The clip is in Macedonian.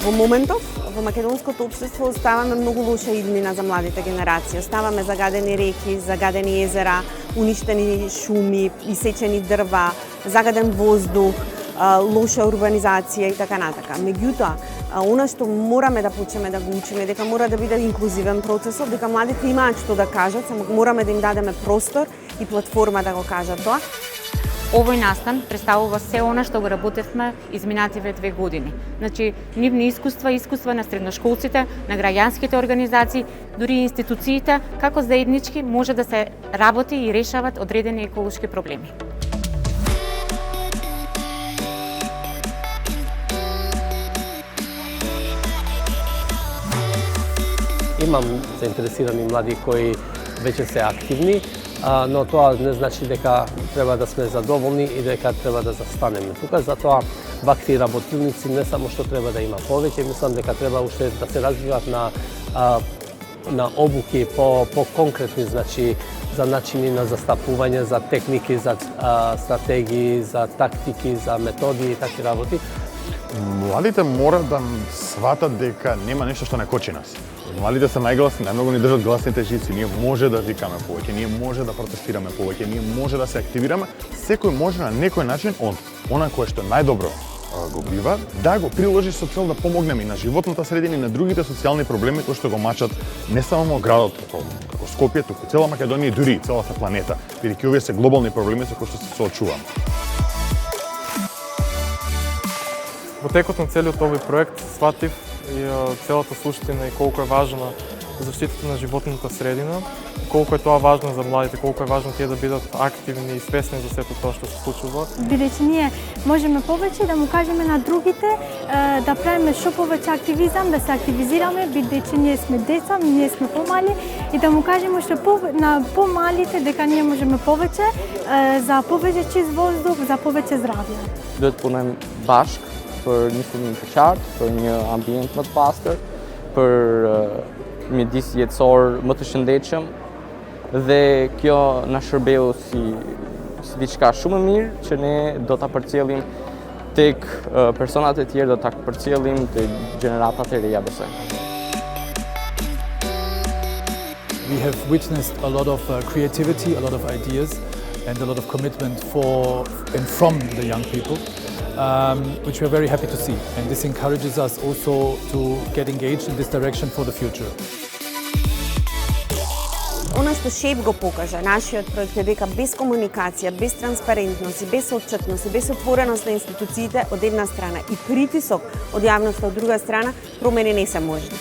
Во моментов, во македонското општество оставаме многу лоша иднина за младите генерации. Оставаме загадени реки, загадени езера, уништени шуми, исечени дрва, загаден воздух, лоша урбанизација и така натака. Меѓутоа, она што мораме да почнеме да го учиме, дека мора да биде инклузивен процесот, дека младите имаат што да кажат, само мораме да им дадеме простор и платформа да го кажат тоа. Овој настан представува се она што го работевме изминативе 2 години. Значи, нивни искуства на средношколците, на граѓанските организации, дури и институциите, како заеднички може да се работи и решават одредени еколошки проблеми. Имам заинтересирани млади кои веќе се активни, но тоа не значи дека треба да сме задоволни и дека треба да застанеме тука. Затоа вакви работилници не само што треба да има повеќе, мислам дека треба уште да се развиваат на обуки по конкретни, значи за начини на застапување, за техники, за стратегии, за тактики, за методи и такви работи. Младите мора да сватат дека нема нешто што не кочи нас. Младите се најгласни, најмногу ни држат гласните жици. Ние може да викаме повеќе, ние може да протестираме повеќе, ние може да се активираме. Секој може на некој начин она кое што најдобро го бива, да го приложи со цел да помогнеме и на животната средина и на другите социјални проблеми кои што го мачат не само градот како Скопје, туку цела Македонија и дури целата планета, бидејќи овие се глобални проблеми со кои што се соочуваме. Во текот на целиот овој проект сватив и целата суштина и колку е важна заштитата на животната средина, колку е тоа важно за младите, колку е важно тие да бидат активни и свесни за сето тоа што се случува. Бидејќи ние можеме повеќе да му кажеме на другите да правиме што повеќе активизам, да се активизираме, бидејќи ние сме деца, ние сме помали и да му кажеме што на помалите дека ние можеме повеќе за повеќе чист воздух, за повеќе здравје. Duhet punojmë bashk për një fëmijë të qartë, për një ambient më të pastër, për mjedis jetësor më të shëndetshëm dhe kjo na shërbeu si diçka shumë e mirë që ne do ta përcjellim tek personat e tjerë, do ta përcjellim tek gjeneratat e reja besoj. We have witnessed a lot of creativity, a lot of ideas and a lot of commitment for and from the young people. Which we are very happy to see, and this encourages us also to get engaged in this direction for the future. Она што Shape го покажа, нашиот проект е дека без комуникација, без транспарентност и без отчетност и без отвореност на институциите од една страна и притисок од јавноста од друга страна, промени не се можни.